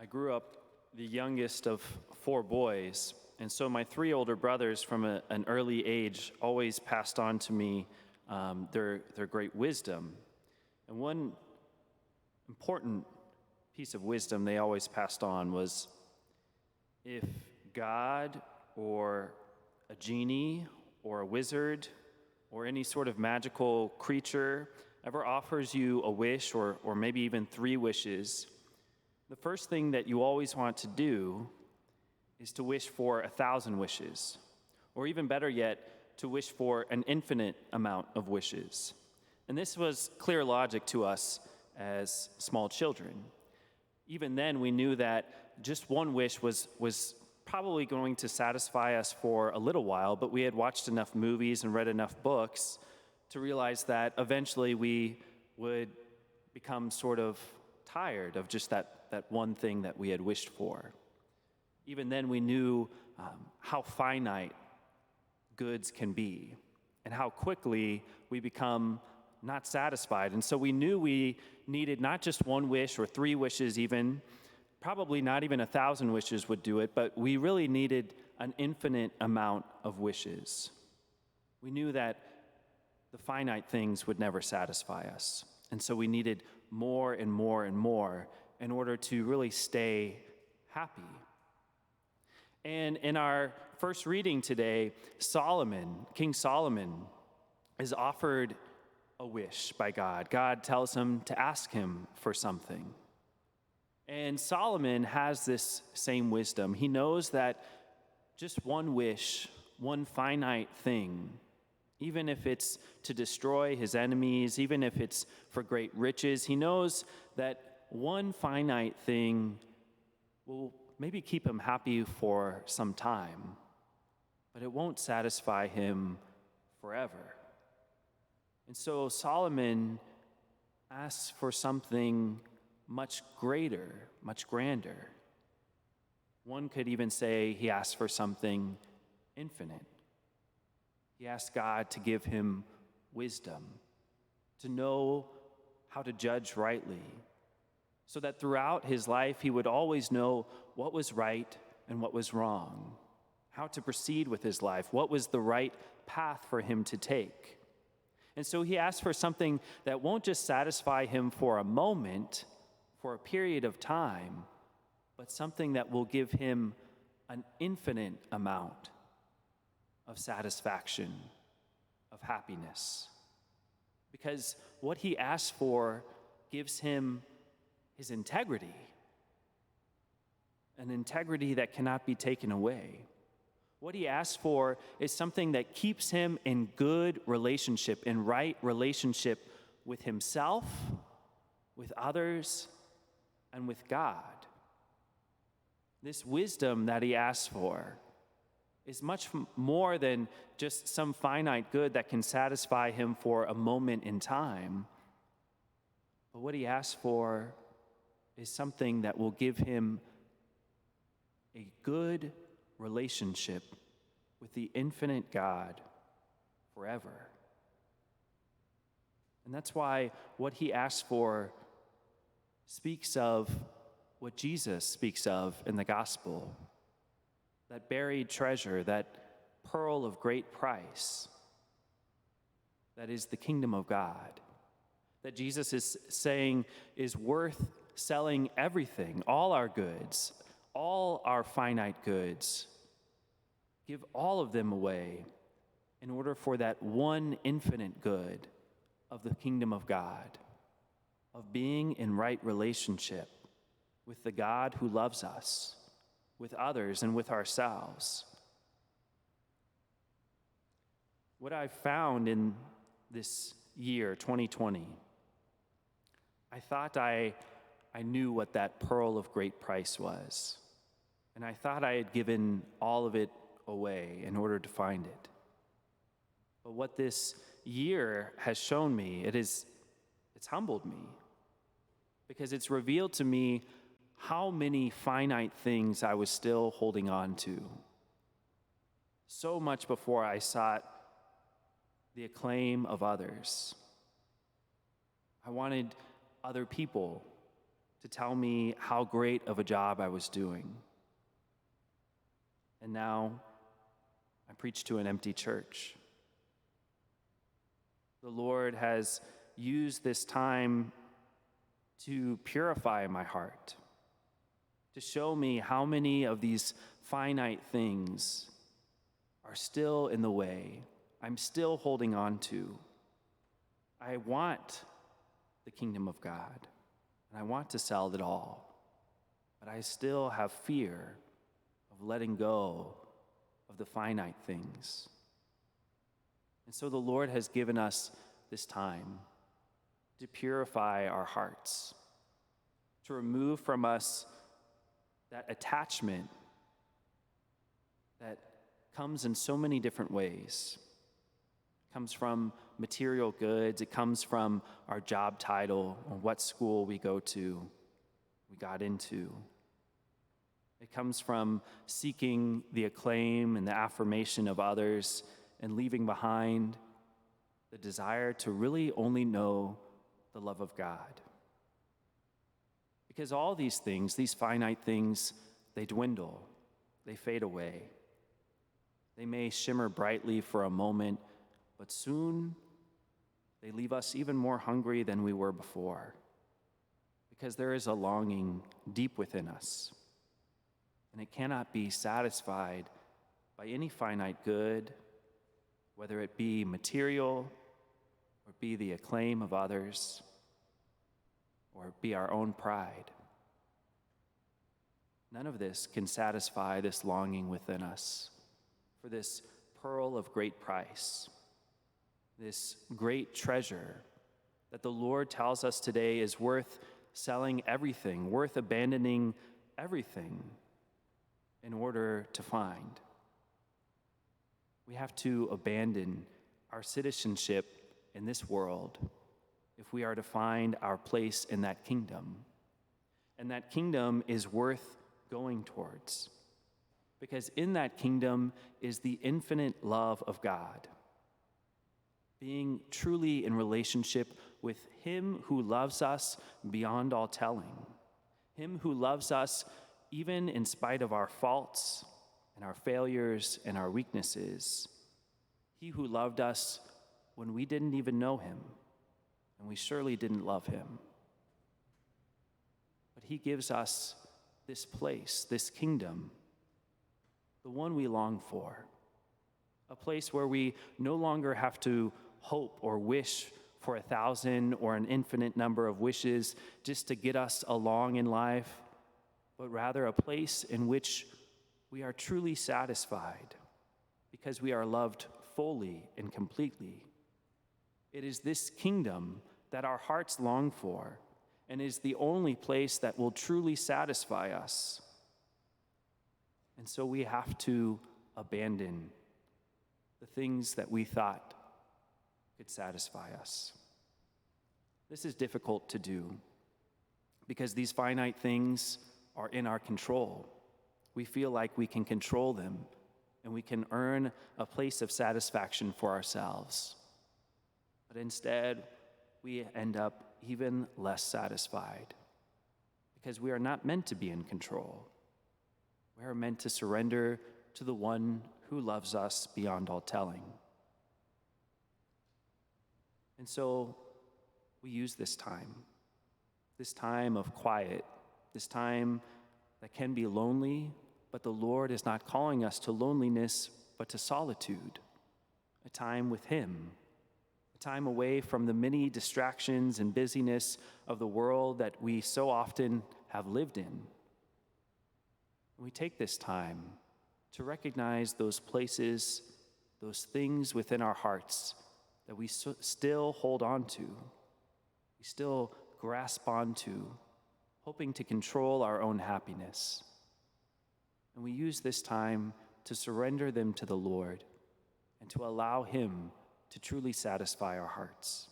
I grew up the youngest of four boys, and so my three older brothers from an early age always passed on to me their great wisdom. And one important piece of wisdom they always passed on was if God or a genie or a wizard or any sort of magical creature ever offers you a wish or maybe even three wishes, the first thing that you always want to do is to wish for 1,000 wishes, or even better yet, to wish for an infinite amount of wishes. And this was clear logic to us as small children. Even then, we knew that just one wish was probably going to satisfy us for a little while, but we had watched enough movies and read enough books to realize that eventually we would become sort of tired of just that one thing that we had wished for. Even then, we knew how finite goods can be and how quickly we become not satisfied. And so we knew we needed not just one wish or three wishes even, probably not even 1,000 wishes would do it, but we really needed an infinite amount of wishes. We knew that the finite things would never satisfy us. And so we needed more and more and more in order to really stay happy. And in our first reading today, King Solomon, is offered a wish by God. God tells him to ask him for something. And Solomon has this same wisdom. He knows that just one wish, one finite thing, even if it's to destroy his enemies, even if it's for great riches, he knows that one finite thing will maybe keep him happy for some time, but it won't satisfy him forever. And so Solomon asks for something much greater, much grander. One could even say he asks for something infinite. He asks God to give him wisdom, to know how to judge rightly, so that throughout his life he would always know what was right and what was wrong, how to proceed with his life, what was the right path for him to take. And so he asks for something that won't just satisfy him for a moment, for a period of time, but something that will give him an infinite amount of satisfaction, of happiness. Because what he asks for gives him his integrity, an integrity that cannot be taken away. What he asks for is something that keeps him in good relationship, in right relationship with himself, with others, and with God. This wisdom that he asks for is much more than just some finite good that can satisfy him for a moment in time. But what he asks for is something that will give him a good relationship with the infinite God forever. And that's why what he asks for speaks of what Jesus speaks of in the gospel, that buried treasure, that pearl of great price, that is the kingdom of God, that Jesus is saying is worth selling everything, all our goods, all our finite goods, give all of them away in order for that one infinite good of the kingdom of God, of being in right relationship with the God who loves us, with others, and with ourselves. What I've found in this year, 2020, I thought I knew what that pearl of great price was, and I thought I had given all of it away in order to find it. But what this year has shown me, it's humbled me, because it's revealed to me how many finite things I was still holding on to. So much before I sought the acclaim of others. I wanted other people to tell me how great of a job I was doing. And now I preach to an empty church. The Lord has used this time to purify my heart, to show me how many of these finite things are still in the way, I'm still holding on to. I want the kingdom of God, and I want to sell it all, but I still have fear of letting go of the finite things. And so the Lord has given us this time to purify our hearts, to remove from us that attachment that comes in so many different ways. It comes from material goods, it comes from our job title, or what school we got into. It comes from seeking the acclaim and the affirmation of others and leaving behind the desire to really only know the love of God. Because all these things, these finite things, they dwindle, they fade away. They may shimmer brightly for a moment, but soon they leave us even more hungry than we were before, because there is a longing deep within us, and it cannot be satisfied by any finite good, whether it be material or be the acclaim of others or be our own pride. None of this can satisfy this longing within us for this pearl of great price, this great treasure that the Lord tells us today is worth selling everything, worth abandoning everything in order to find. We have to abandon our citizenship in this world if we are to find our place in that kingdom. And that kingdom is worth going towards, because in that kingdom is the infinite love of God. Being truly in relationship with Him who loves us beyond all telling, Him who loves us even in spite of our faults and our failures and our weaknesses. He who loved us when we didn't even know Him, and we surely didn't love Him. But He gives us this place, this kingdom, the one we long for, a place where we no longer have to hope or wish for 1,000 or an infinite number of wishes just to get us along in life, but rather a place in which we are truly satisfied because we are loved fully and completely. It is this kingdom that our hearts long for and is the only place that will truly satisfy us. And so we have to abandon the things that we thought could satisfy us. This is difficult to do because these finite things are in our control. We feel like we can control them and we can earn a place of satisfaction for ourselves. But instead, we end up even less satisfied because we are not meant to be in control. We are meant to surrender to the one who loves us beyond all telling. And so we use this time of quiet, this time that can be lonely, but the Lord is not calling us to loneliness, but to solitude, a time with Him, a time away from the many distractions and busyness of the world that we so often have lived in. We take this time to recognize those places, those things within our hearts that we still hold on to, we still grasp onto, hoping to control our own happiness. And we use this time to surrender them to the Lord and to allow Him to truly satisfy our hearts.